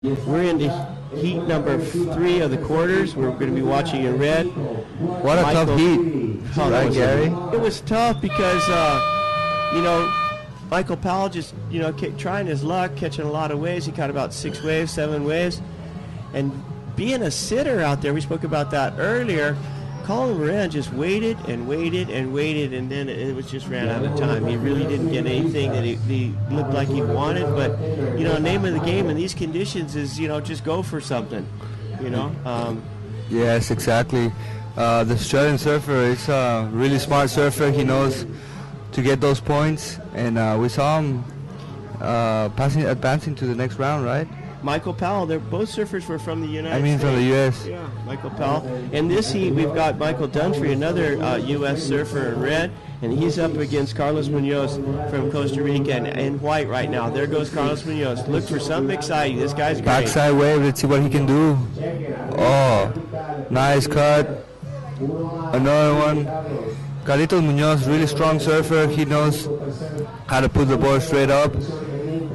We're in the heat number 3 of the quarters. We're going to be watching in red. What a tough heat, right, Gary? It was tough because, Michael Powell just, kept trying his luck, catching a lot of waves. He caught about 6 waves, 7 waves. And being a sitter out there, we spoke about that earlier, Colin Moran just waited and waited and waited, and then it was just ran out of time. He really didn't get anything that he looked like he wanted. But, the name of the game in these conditions is, just go for something, Yes, exactly. The Australian surfer is a really smart surfer. He knows to get those points, and we saw him advancing to the next round, right? Michael Powell, they're both surfers were from the United States. From the U.S. Yeah, Michael Powell. In this heat, we've got Michael Dunphy, another U.S. surfer in red, and he's up against Carlos Munoz from Costa Rica in white right now. There goes Carlos Munoz. Look for something exciting. This guy's great. Backside wave. Let's see what he can do. Oh, nice cut. Another one. Carlitos Munoz, really strong surfer. He knows how to put the board straight up.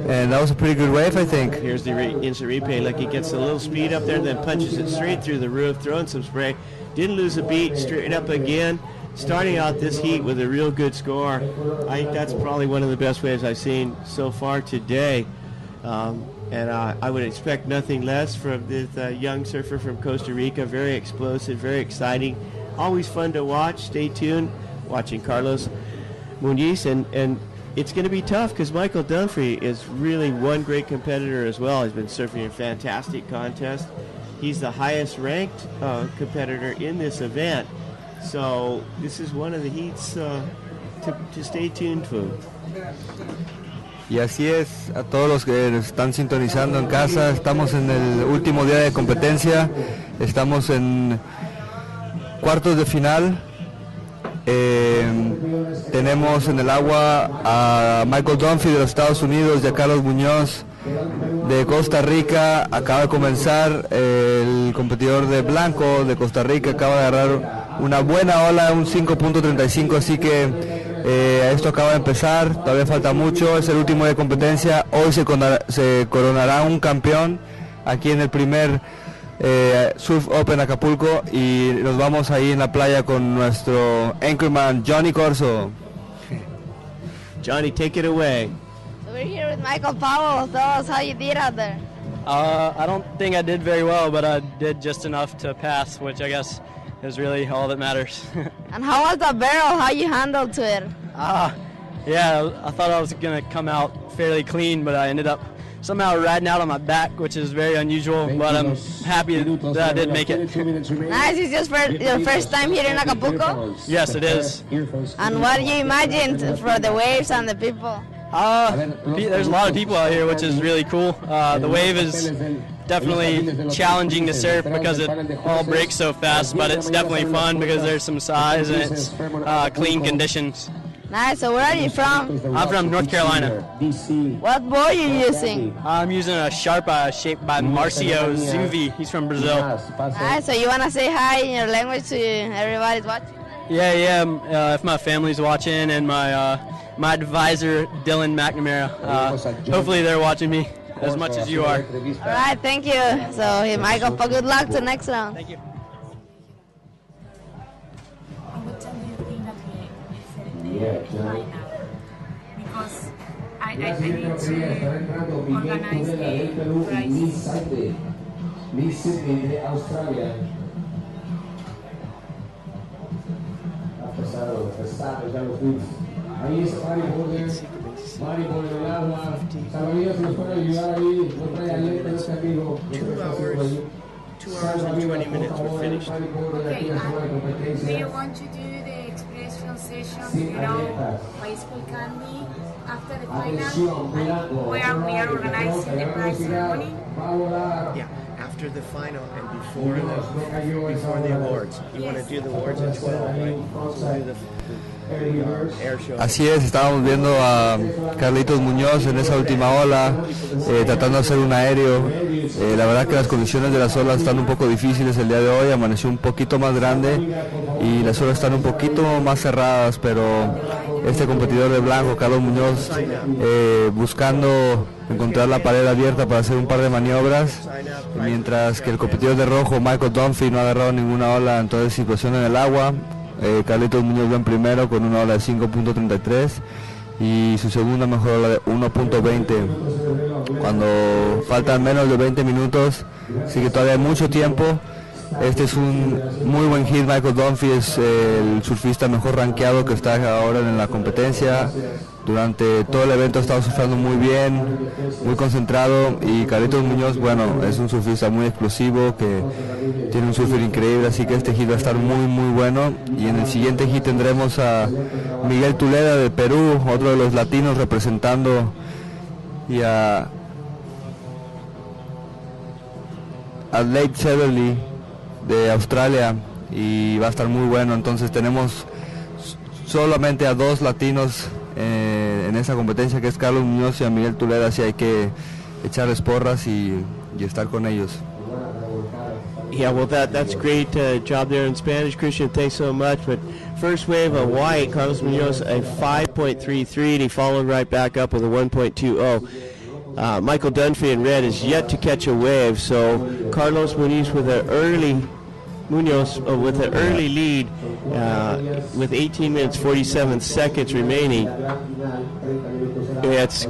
And that was a pretty good wave, I think. Here's the instant replay. Look, he gets a little speed up there, then punches it straight through the roof, throwing some spray. Didn't lose a beat, straight up again. Starting out this heat with a real good score. I think that's probably one of the best waves I've seen so far today. And I would expect nothing less from this young surfer from Costa Rica. Very explosive, very exciting. Always fun to watch. Stay tuned. Watching Carlos Munoz, and it's going to be tough because Michael Dunphy is really one great competitor as well. He's been surfing a fantastic contest. He's the highest ranked competitor in this event. So this is one of the heats to stay tuned to. Y así es, a todos los que están sintonizando en casa, estamos en el último día de competencia, estamos en cuartos de final. Tenemos en el agua a Michael Dunphy de los Estados Unidos y a Carlos Muñoz de Costa Rica. Acaba de comenzar el competidor de blanco de Costa Rica, acaba de agarrar una buena ola, un 5.35, así que esto acaba de empezar, todavía falta mucho, es el último día de competencia. Hoy se coronará un campeón aquí en el primer Surf Open Acapulco, y nos vamos ahí en la playa con nuestro anchorman Johnny Corso. Johnny, take it away. So we're here with Michael Powell. Tell us how you did out there. I don't think I did very well, but I did just enough to pass, which I guess is really all that matters. And how was the barrel? How you handled to it? Yeah, I thought I was going to come out fairly clean, but I ended up somehow riding out on my back, which is very unusual, but I'm happy that I did make it. Nice. Is this your first time here in Acapulco? Yes, it is. And what do you imagine for the waves and the people? There's a lot of people out here, which is really cool. The wave is definitely challenging to surf because it all breaks so fast, but it's definitely fun because there's some size and it's clean conditions. Nice. So where are you from? I'm from North Carolina. What board are you using? I'm using a Sharpa shaped by Marcio Zuvi. He's from Brazil. Nice. So you want to say hi in your language to everybody's watching? Yeah. If my family's watching and my advisor, Dylan McNamara, hopefully they're watching me as much as you are. All right. Thank you. So, hey, Michael, good luck to the next round. Thank you. Because I need to organize a prize. Miss Sydney de Australia. Ha pesado ya los tweets. Ahí es Mari por el agua. Salvavidas nos puede ayudar ahí. No trae alerta este amigo. 2 hours and 20 minutes, we're finished. Okay, do you want to do the express transition, by school candy after the final, where we are organizing the prize ceremony? Yeah, after the final and before the awards. You want to do the awards at 12, right? So do the air show. Así es, estábamos viendo a Carlitos Muñoz en esa última ola, tratando de hacer un aéreo. La verdad que las condiciones de las olas están un poco difíciles el día de hoy, amaneció un poquito más grande y las olas están un poquito más cerradas, pero este competidor de blanco, Carlos Muñoz, buscando encontrar la pared abierta para hacer un par de maniobras, mientras que el competidor de rojo, Michael Dunphy, no ha agarrado ninguna ola en toda situación en el agua. Carlitos Muñoz va en primero con una ola de 5.33 y su segunda mejor ola de 1.20 cuando faltan menos de 20 minutos, así que todavía hay mucho tiempo. Este es un muy buen hit. Michael Dunphy es el surfista mejor rankeado que está ahora en la competencia. Durante todo el evento ha estado surfando muy bien, muy concentrado, y Carlitos Muñoz, bueno, es un surfista muy explosivo que tiene un surfer increíble, así que este hit va a estar muy bueno. Y en el siguiente hit tendremos a Miguel Tuleda de Perú, otro de los latinos representando, y a Lake Cheverly de Australia, y va a estar muy bueno. Entonces tenemos solamente a dos latinos en esa competencia, que es Carlos Muñoz y a Miguel Tuleda, así hay que echarles porras y estar con ellos. Yeah, well, that's great job there in Spanish, Christian. Thanks so much. But first wave of white, Carlos Muñoz a 5.33, and he followed right back up with a 1.20. Michael Dunphy in red is yet to catch a wave, so Carlos Muñoz with an early lead with 18 minutes 47 seconds remaining. It's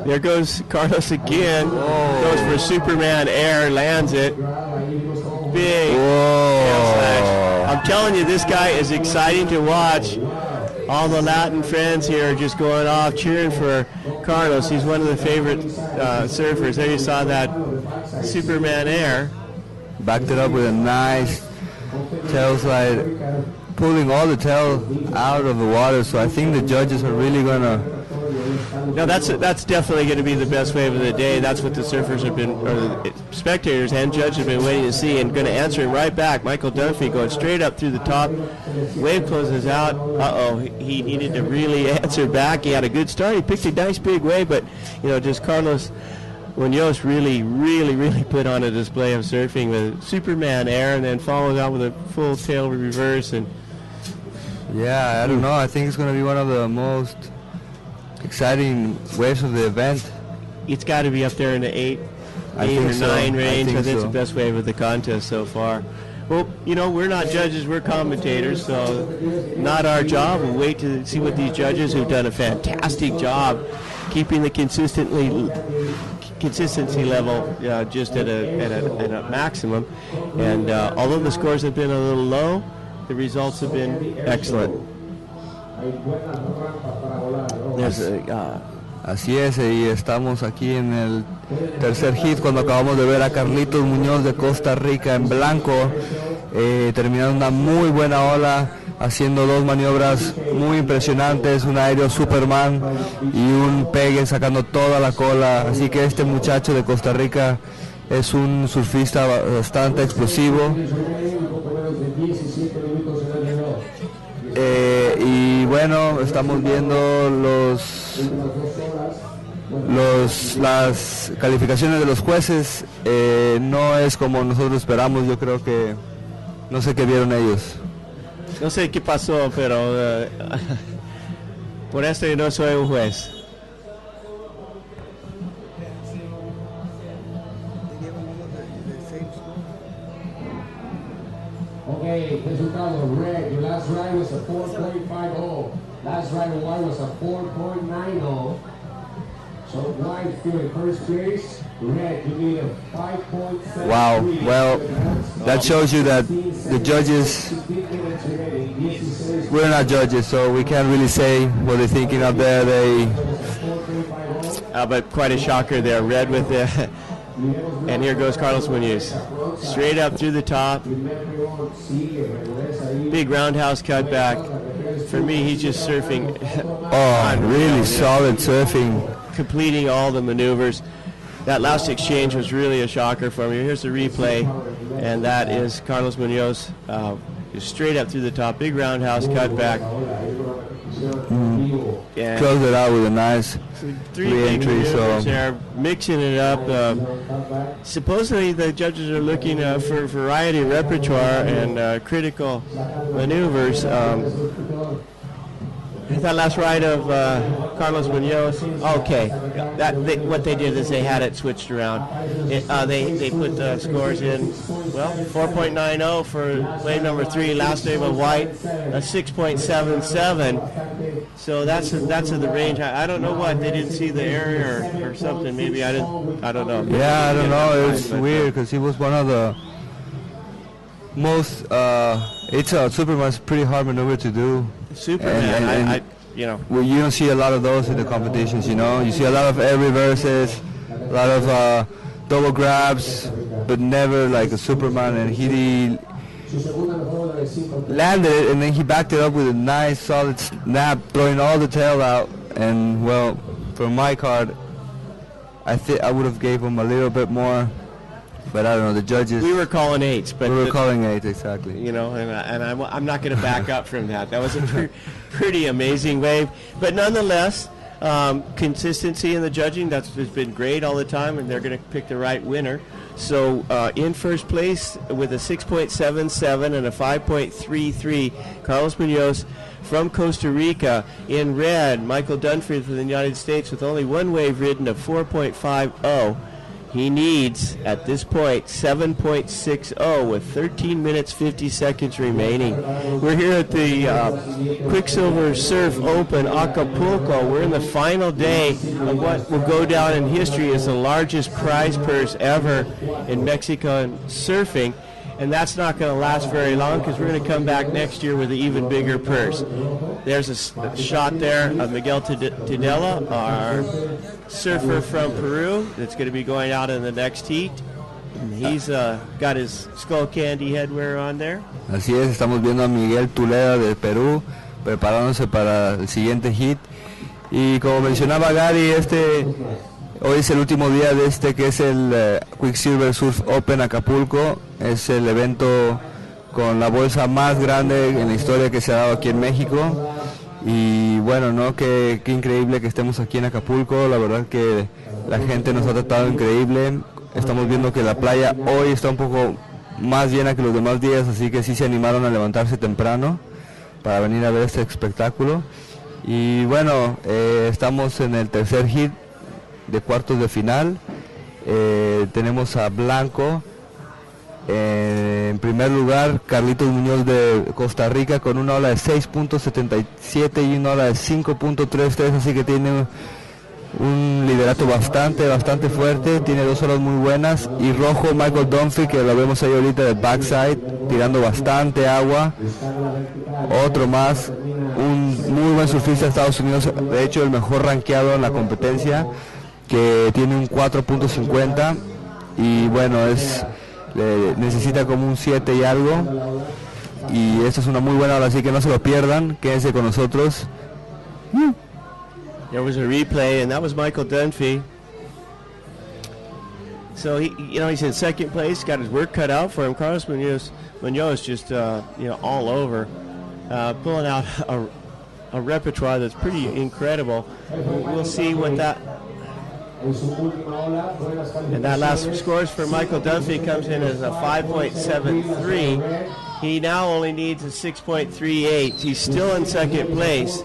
there goes Carlos again. Goes for Superman air, lands it. Big slash. I'm telling you, this guy is exciting to watch. All the Latin friends here are just going off, cheering for Carlos. He's one of the favorite surfers. There you saw that Superman air. Backed it up with a nice tail slide, pulling all the tail out of the water. So I think the judges are really gonna. No, that's definitely going to be the best wave of the day. That's what the surfers have been, or the spectators and judges have been waiting to see, and going to answer him right back. Michael Dunphy going straight up through the top. Wave closes out. He needed to really answer back. He had a good start. He picked a nice big wave, but just Carlos Muñoz really put on a display of surfing with Superman air, and then followed out with a full tail reverse. And yeah, I don't know. I think it's going to be one of the most exciting waves of the event. It's got to be up there in the 8 or 9 range. I think it's the best wave of the contest so far. Well, we're not judges, we're commentators, so not our job. We'll wait to see what these judges, who've done a fantastic job keeping the consistency level just at a maximum. And although the scores have been a little low, the results have been excellent. Así es, y estamos aquí en el tercer hit cuando acabamos de ver a Carlitos Muñoz de Costa Rica en blanco, terminando una muy buena ola, haciendo dos maniobras muy impresionantes, un aéreo Superman y un pegue sacando toda la cola. Así que este muchacho de Costa Rica es un surfista bastante explosivo. Y bueno, estamos viendo las calificaciones de los jueces. No es como nosotros esperamos. Yo creo que no sé qué vieron ellos. No sé qué pasó, pero por eso yo no soy un juez. Okay, resultado, red, your last ride was a 4.50. Last ride of white was a 4.90. So white still in first place. Red, you need a 5.7. Wow, well, that shows you that the judges, we're not judges, so we can't really say what they're thinking up there. But quite a shocker there, red with the... And here goes Carlos Muñoz, straight up through the top, big roundhouse cut back. For me, he's just surfing. Really solid surfing. Completing all the maneuvers. That last exchange was really a shocker for me. Here's the replay, and that is Carlos Muñoz, straight up through the top, big roundhouse cut back. Closed it out with a nice re-entry. So they're mixing it up. Supposedly the judges are looking for variety repertoire and critical maneuvers. That last ride of Carlos Munoz. Okay, what they did is they had it switched around. They put the scores in. Well, 4.90 for wave number 3, last wave of White, a 6.77. So that's the range. I don't know what they didn't see the area or something. Maybe I don't know. Yeah, I don't know. It's weird because he was one of the most. It's a Superman's pretty hard maneuver to do. Superman, and well, you don't see a lot of those in the competitions. You see a lot of air reverses, a lot of double grabs, but never like a Superman. And he landed it, and then he backed it up with a nice solid snap, throwing all the tail out. And well, for my card, I think I would have gave him a little bit more. But I don't know, the judges. We were calling 8s, but we were calling 8 exactly. And I'm not going to back up from that. That was a pretty amazing wave, but nonetheless, consistency in the judging has been great all the time, and they're going to pick the right winner. So in first place with a 6.77 and a 5.33, Carlos Munoz from Costa Rica. In red, Michael Dunford from the United States with only one wave ridden of 4.50. He needs, at this point, 7.60 with 13 minutes 50 seconds remaining. We're here at the Quicksilver Surf Open Acapulco. We're in the final day of what will go down in history as the largest prize purse ever in Mexican surfing. And that's not going to last very long because we're going to come back next year with an even bigger purse. There's a shot there of Miguel Tudela, our surfer from Peru, that's going to be going out in the next heat. And he's got his skull candy headwear on there. Así es, estamos viendo a Miguel Tuleda de Perú preparándose para el siguiente heat. Y como mencionaba Gary, hoy es el último día de que es el Quicksilver Surf Open Acapulco. Es el evento con la bolsa más grande en la historia que se ha dado aquí en México. Y bueno, ¿no? Qué increíble que estemos aquí en Acapulco. La verdad que la gente nos ha tratado increíble. Estamos viendo que la playa hoy está un poco más llena que los demás días, así que sí se animaron a levantarse temprano para venir a ver este espectáculo. Y bueno, estamos en el tercer hit de cuartos de final. Tenemos a Blanco en primer lugar, Carlitos Muñoz de Costa Rica con una ola de 6.77 y una ola de 5.33, así que tiene un liderato bastante fuerte, tiene 2 olas muy buenas. Y rojo, Michael Dunphy, que lo vemos ahí ahorita de backside, tirando bastante agua. Otro más, un muy buen surfista de Estados Unidos, de hecho el mejor rankeado en la competencia, que tiene un 4.50 y bueno, necesita como un 7 y algo, y esta es una muy buena ola, así que no se lo pierdan, quédense con nosotros. There was a replay, and that was Michael Dunphy. So he's in second place, got his work cut out for him. Carlos Munoz just all over, pulling out a repertoire that's pretty incredible. We'll see what that. And that last scores for Michael Dunphy comes in as a 5.73. He now only needs a 6.38. He's still in second place.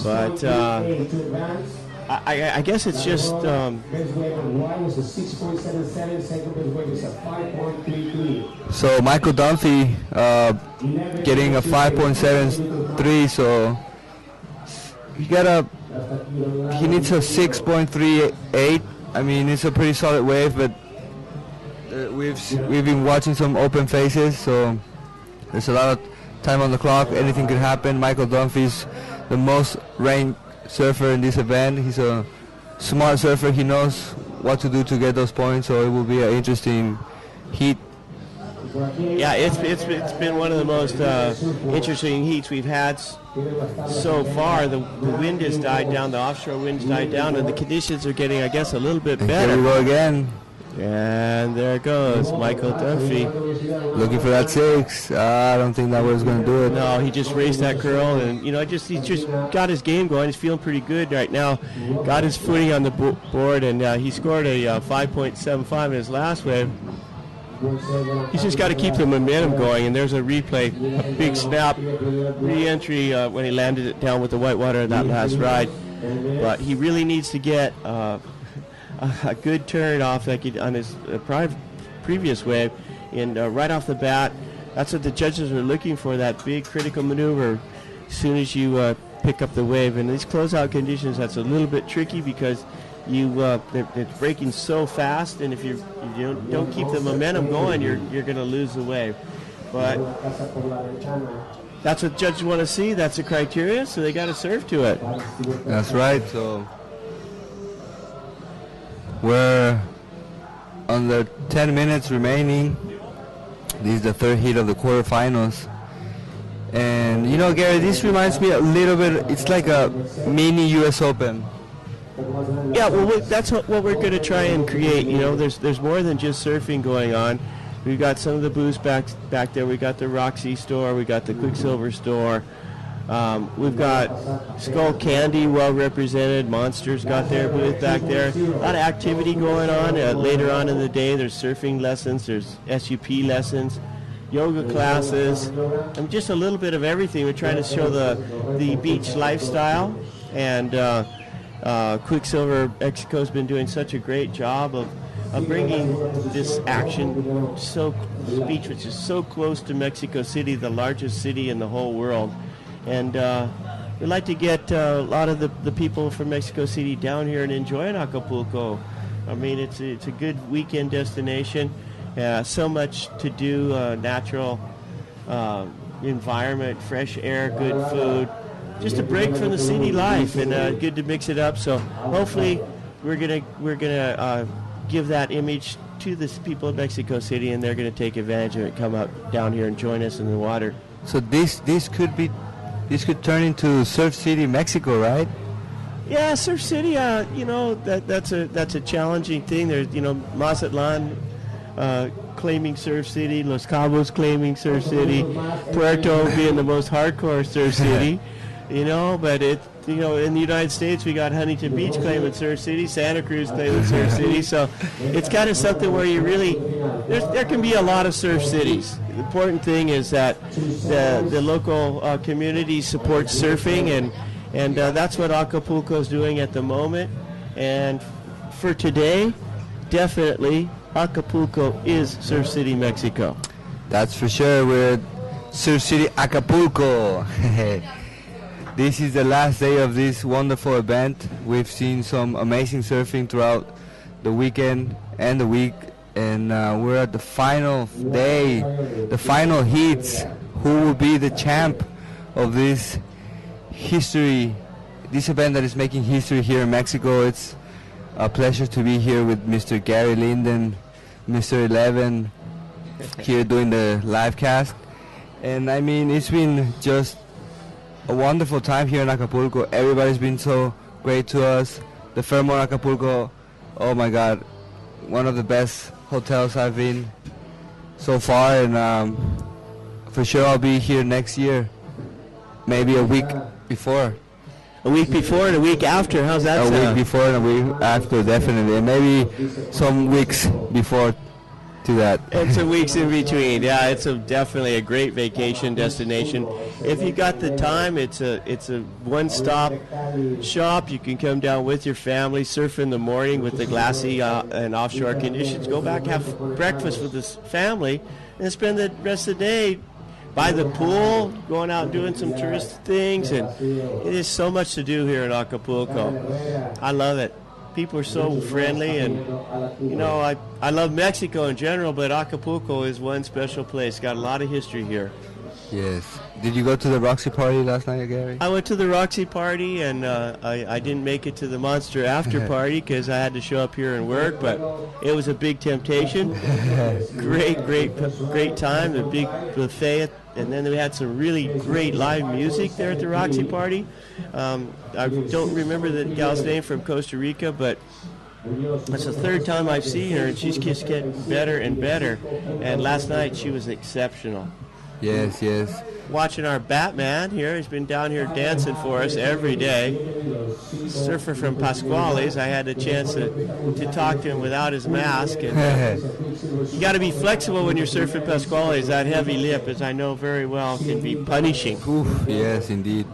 But I guess it's just... So Michael Dunphy getting a 5.73, so he needs a 6.38. I mean, it's a pretty solid wave, but we've been watching some open faces, so there's a lot of time on the clock. Anything could happen. Michael Dunphy's the most ranked surfer in this event. He's a smart surfer. He knows what to do to get those points, so it will be an interesting heat. Yeah, it's been one of the most interesting heats we've had so far. The wind has died down, the offshore wind's died down, and the conditions are getting, I guess, a little bit better. Here we go again. And there goes Michael Dunphy. Looking for that 6. I don't think that was going to do it. No, he just raced that curl, and he just got his game going. He's feeling pretty good right now. Got his footing on the board, and he scored a 5.75 in his last wave. he's just got to keep the momentum going. And there's a replay, a big snap, re-entry when he landed it down with the whitewater in that last ride. But he really needs to get a good turn off like he, on his previous wave, and right off the bat, that's what the judges are looking for, that big critical maneuver as soon as you pick up the wave. In these closeout conditions, that's a little bit tricky because they're breaking so fast, and if you don't keep the momentum going, you're going to lose the wave. But that's what judges want to see. That's the criteria, so they got to serve to it. That's right. So we're under 10 minutes remaining. This is the third heat of the quarterfinals. And you know, Gary, this reminds me a little bit, it's like a mini US Open. Yeah, well, that's what we're going to try and create. You know, there's more than just surfing going on. We've got some of the booths back there. We got the Roxy store. We got the Quicksilver store. We've got Skull Candy well represented. Monsters got their booth back there. A lot of activity going on. Later on in the day, there's surfing lessons. There's SUP lessons, yoga classes, and just a little bit of everything. We're trying to show the beach lifestyle, and Quicksilver Mexico's been doing such a great job of bringing this action beach, which is so close to Mexico City, the largest city in the whole world. And we'd like to get a lot of the people from Mexico City down here and enjoying Acapulco. I mean, it's a good weekend destination. So much to do, natural environment, fresh air, good food. Just a break from the city life, and good to mix it up. So hopefully we're gonna give that image to the people of Mexico City, and they're gonna take advantage of it. Come up down here and join us in the water. So this could turn into Surf City, Mexico, right? Yeah, Surf City. You know, that's a challenging thing. There's, you know, Mazatlan claiming Surf City, Los Cabos claiming Surf City, Puerto being the most hardcore Surf City. You know, but you know, in the United States, we got Huntington Beach claiming Surf City, Santa Cruz claiming Surf City. So it's kind of something where you really, there can be a lot of surf cities. The important thing is that the local community supports surfing, and that's what Acapulco is doing at the moment. And for today, definitely Acapulco is Surf City, Mexico. That's for sure. We're at Surf City, Acapulco. This is the last day of this wonderful event. We've seen some amazing surfing throughout the weekend and the week, and we're at the final day, the final heats. Who will be the champ of this history, this event that is making history here in Mexico? It's a pleasure to be here with Mr. Gary Linden, Mr. 11, here doing the live cast. And I mean, it's been just a wonderful time here in Acapulco. Everybody's been so great to us. The Fairmont Acapulco, oh my God, one of the best hotels I've been so far, and for sure I'll be here next year, maybe a week before. A week before and a week after, how's that sound? A week before and a week after, definitely, and maybe some weeks before to that. And some weeks in between. Yeah, it's definitely a great vacation destination. If you got the time, it's a one-stop shop. You can come down with your family, surf in the morning with the glassy and offshore conditions. Go back, have breakfast with this family, and spend the rest of the day by the pool, going out doing some tourist things. And it is so much to do here in Acapulco. I love it. People are so friendly, and you know, I love Mexico in general, but Acapulco is one special place. Got a lot of history here. Yes. Did you go to the Roxy party last night, Gary? I went to the Roxy party, and I didn't make it to the Monster after party because I had to show up here and work, but it was a big temptation. Great time, the big buffet, and then we had some really great live music there at the Roxy party. I don't remember the gal's name from Costa Rica, but it's the third time I've seen her, and she's just getting better and better. And last night she was exceptional. Yes. Watching our Batman here, he's been down here dancing for us every day. surfer from Pasquale's. I had a chance to talk to him without his mask. And, you got to be flexible when you're surfing Pasquale's. That heavy lip, as I know very well, can be punishing. Oof, yes, indeed.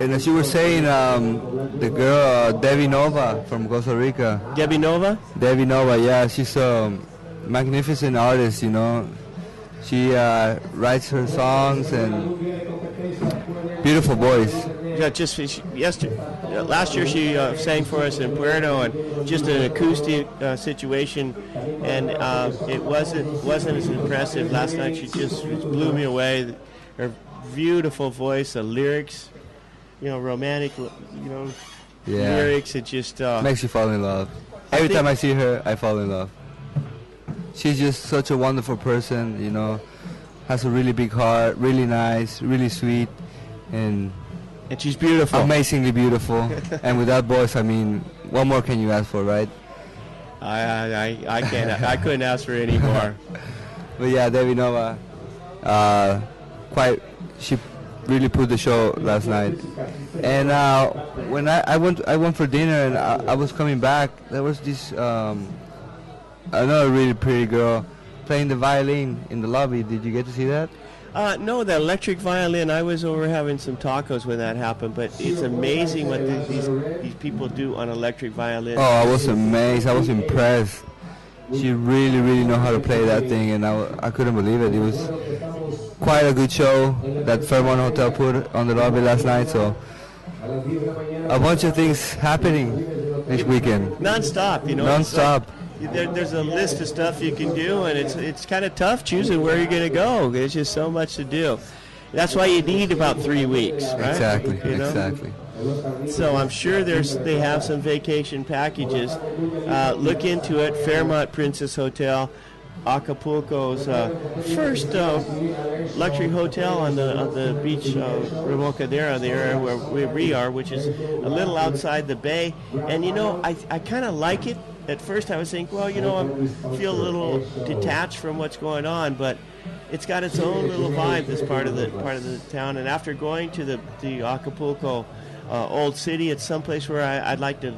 And as you were saying, the girl Debbie Nova from Costa Rica. Debbie Nova? Debbie Nova, yeah, she's a magnificent artist, you know. She writes her songs and beautiful voice. Yeah, just last year she sang for us in Puerto, and just an acoustic situation, and it wasn't as impressive. Last night she just blew me away. Her beautiful voice, the lyrics, romantic, lyrics. It just makes you fall in love. Every time I see her, I fall in love. She's just such a wonderful person, has a really big heart, really nice, really sweet, and she's beautiful. Amazingly beautiful. And with that voice, I mean, what more can you ask for, right? I can't. I couldn't ask for any more. But yeah, Debbie Nova, she really put the show last night. And when I went for dinner and I was coming back, there was this another really pretty girl playing the violin in the lobby. Did you get to see that? No, the electric violin. I was over having some tacos when that happened, but it's amazing what these people do on electric violin. Oh, I was amazed. I was impressed. She really, really know how to play that thing, and I couldn't believe it. It was quite a good show that Fairmont Hotel put on the lobby last night, so a bunch of things happening this weekend. Non-stop, Non-stop. There's a list of stuff you can do, and it's kind of tough choosing where you're going to go. There's just so much to do. That's why you need about 3 weeks, right? Exactly. So I'm sure they have some vacation packages. Look into it. Fairmont Princess Hotel, Acapulco's first luxury hotel on the beach, Remolcadera, the area where we are, which is a little outside the bay. And I kind of like it. At first I was thinking, well, I feel a little detached from what's going on, but it's got its own little vibe, this part of the town. And after going to the Acapulco Old City, it's someplace where I'd like to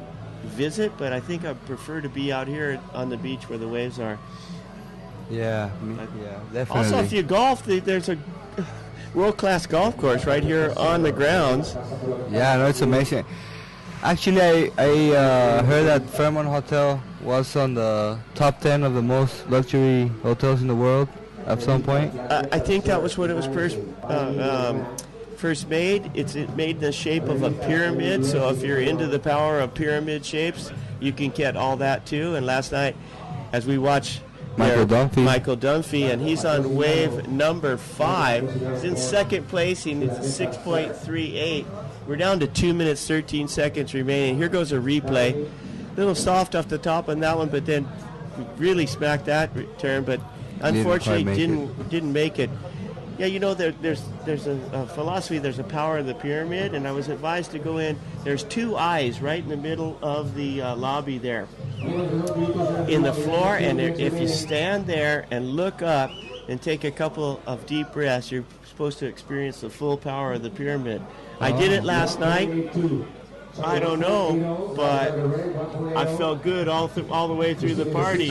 visit, but I think I prefer to be out here on the beach where the waves are. Yeah, definitely. Also, if you golf, there's a world-class golf course right here on the grounds. Yeah, no, it's amazing. Actually, I heard that Fairmont Hotel was on the top 10 of the most luxury hotels in the world at some point. I think that was when it was first made. It's made in the shape of a pyramid, so if you're into the power of pyramid shapes, you can get all that too. And last night, as we watched Michael Dunphy, and he's on wave number 5. He's in second place. He's 6.38. We're down to 2 minutes, 13 seconds remaining. Here goes a replay. A little soft off the top on that one, but then really smacked that turn, but unfortunately didn't make it. Yeah, there's a philosophy, there's a power of the pyramid, and I was advised to go in. There's 2 eyes right in the middle of the lobby there in the floor, and if you stand there and look up and take a couple of deep breaths, you're supposed to experience the full power of the pyramid. I did it last night. I don't know, but I felt good all the way through the party.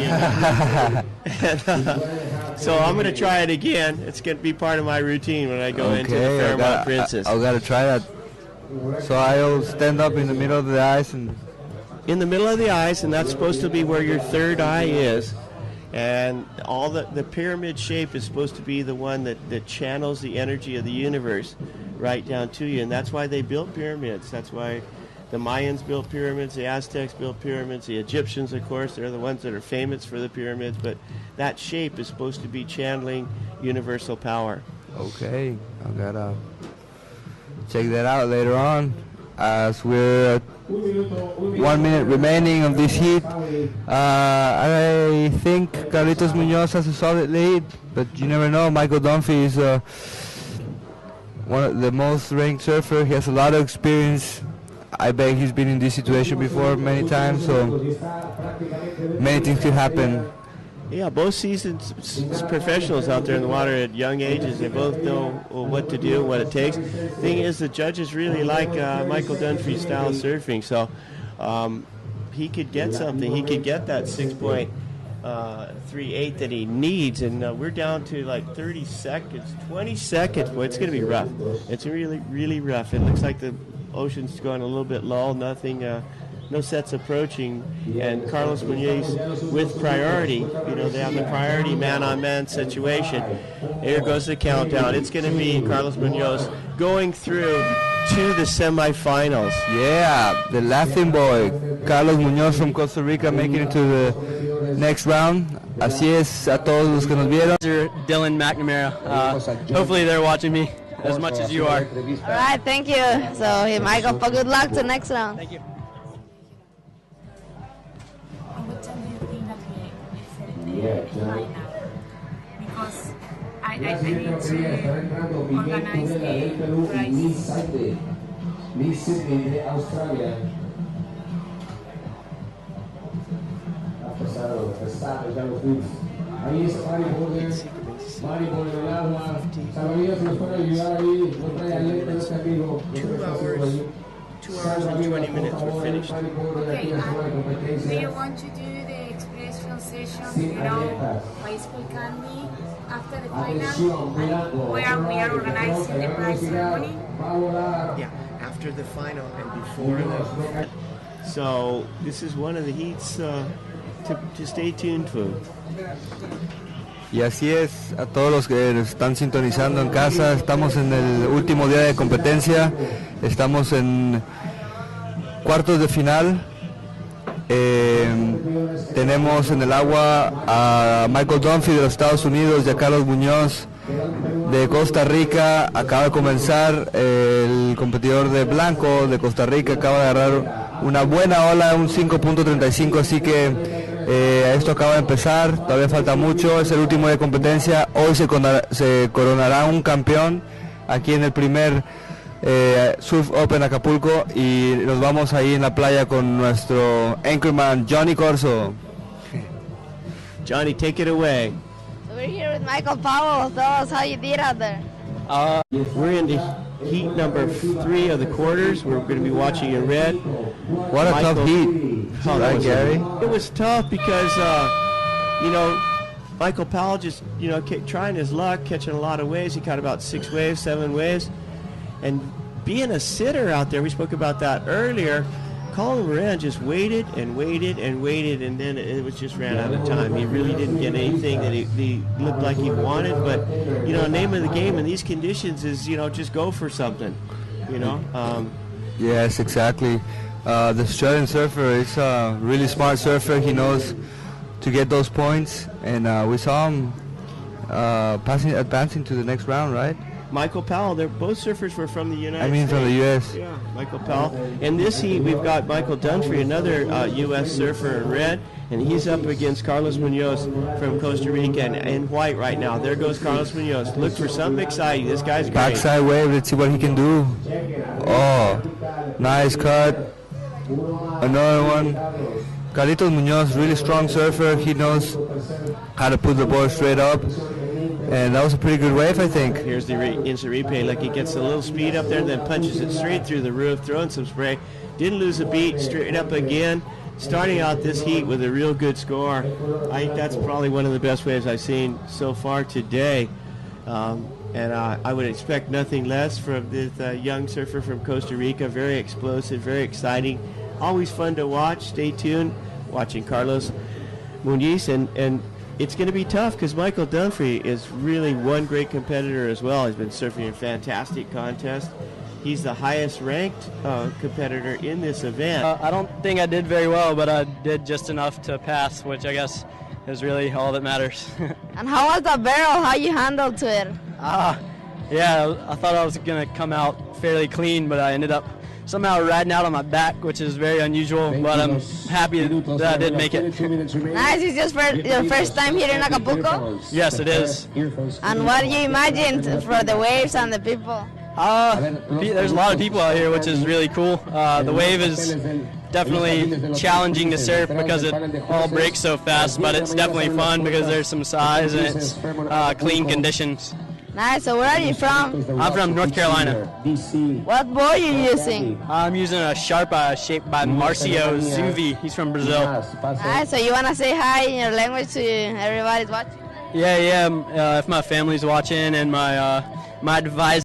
So I'm going to try it again. It's going to be part of my routine when I go into the Fairmont Princess. I've got to try that. So I'll stand up in the middle of the ice. In the middle of the ice, and that's supposed to be where your third eye is. And all the pyramid shape is supposed to be the one that channels the energy of the universe right down to you. And that's why they built pyramids. That's why the Mayans built pyramids, the Aztecs built pyramids, the Egyptians, of course, they're the ones that are famous for the pyramids. But that shape is supposed to be channeling universal power. Okay, I've got to check that out later on. As we're at 1 minute remaining of this heat, I think Carlitos Munoz has a solid lead, but you never know. Michael Dunphy is one of the most ranked surfer. He has a lot of experience. I bet he's been in this situation before many times, so many things could happen Yeah, both seasoned professionals out there in the water at young ages. They both know what to do, what it takes. Thing is, the judges really like Michael Dunphy's style of surfing, so he could get something. He could get that 6.38 that he needs, and we're down to like 30 seconds, 20 seconds. Boy, it's going to be rough. It's really, really rough. It looks like the ocean's going a little bit lull. Nothing. No sets approaching, and Carlos Munoz with priority. You know, they have the priority man-on-man situation. Here goes the countdown. It's going to be Carlos Munoz going through to the semifinals. Yeah, the laughing boy, Carlos Muñoz from Costa Rica, making it to the next round. Así es, a todos los que nos vieron. Dylan McNamara. Hopefully they're watching me as much as you are. All right, thank you. So, Michael, good luck to next round. Thank you. Right now, because I need to organize the prize. Miss Sydney de Australia. Ha pesado ya los boots. Ahí está Mari por el agua. Salvavidas nos puede ayudar ahí. No trae alerta este amigo. 2 hours and 20 minutes, we're finished. Okay, do you want to do the expression session, bicycle candy after the final, where we are organizing the prize ceremony? Yeah, after the final and before the. So this is one of the heats to stay tuned to. Y así es, a todos los que están sintonizando en casa, estamos en el último día de competencia, estamos en cuartos de final. Tenemos en el agua a Michael Dunphy de los Estados Unidos y a Carlos Muñoz de Costa Rica. Acaba de comenzar el competidor de blanco de Costa Rica, acaba de agarrar una buena ola, un 5.35, así que esto acaba de empezar, todavía falta mucho, es el último de competencia. Hoy se coronará un campeón aquí en el primer Surf Open Acapulco, y nos vamos ahí en la playa con nuestro anchorman Johnny Corso. Johnny, take it away. So we're here with Michael Powell. Tell us how you did out there. We're in the heat number 3 of the quarters. We're going to be watching in red. What a tough heat, right, Gary? It was tough because, Michael Powell just, kept trying his luck, catching a lot of waves. He caught about 6 waves, 7 waves. And being a sitter out there, we spoke about that earlier, Colin Moran just waited and waited and waited, and then it was just ran out of time. He really didn't get anything that he looked like he wanted. But, name of the game in these conditions is, just go for something, Yes, exactly. The Australian surfer is a really smart surfer. He knows to get those points, and we saw him advancing to the next round, right? Michael Powell, both surfers were from the United States. From the U.S. Yeah, Michael Powell. In this heat, we've got Michael Dunphy, another U.S. surfer in red, and he's up against Carlos Munoz from Costa Rica in white right now. There goes Carlos Munoz. Look for something exciting. This guy's great. Backside wave, let's see what he can do. Oh, nice cut. Another one. Carlitos Munoz, really strong surfer. He knows how to put the board straight up. And that was a pretty good wave, I think. Here's the instant replay. Look, he gets a little speed up there, then punches it straight through the roof, throwing some spray. Didn't lose a beat, straight up again. Starting out this heat with a real good score. I think that's probably one of the best waves I've seen so far today. And I would expect nothing less from this young surfer from Costa Rica. Very explosive, very exciting. Always fun to watch. Stay tuned. Watching Carlos Munoz, and it's going to be tough because Michael Dunphy is really one great competitor as well. He's been surfing a fantastic contest. He's the highest ranked competitor in this event. I don't think I did very well, but I did just enough to pass, which I guess is really all that matters. And how was the barrel? How you handled to it? Yeah, I thought I was going to come out fairly clean, but I ended up somehow riding out on my back, which is very unusual, but I'm happy that I did make it. Nice. Is this your first time here in Acapulco? Yes, it is. And what do you imagine for the waves and the people? There's a lot of people out here, which is really cool. The wave is definitely challenging to surf because it all breaks so fast, but it's definitely fun because there's some size and it's clean conditions. Nice. So where are you from? I'm from North Carolina. What board are you using? I'm using a Sharpa shaped by Marcio Zuvi. He's from Brazil. Nice. So you want to say hi in your language to everybody's watching? Yeah. If my family's watching and my advisor.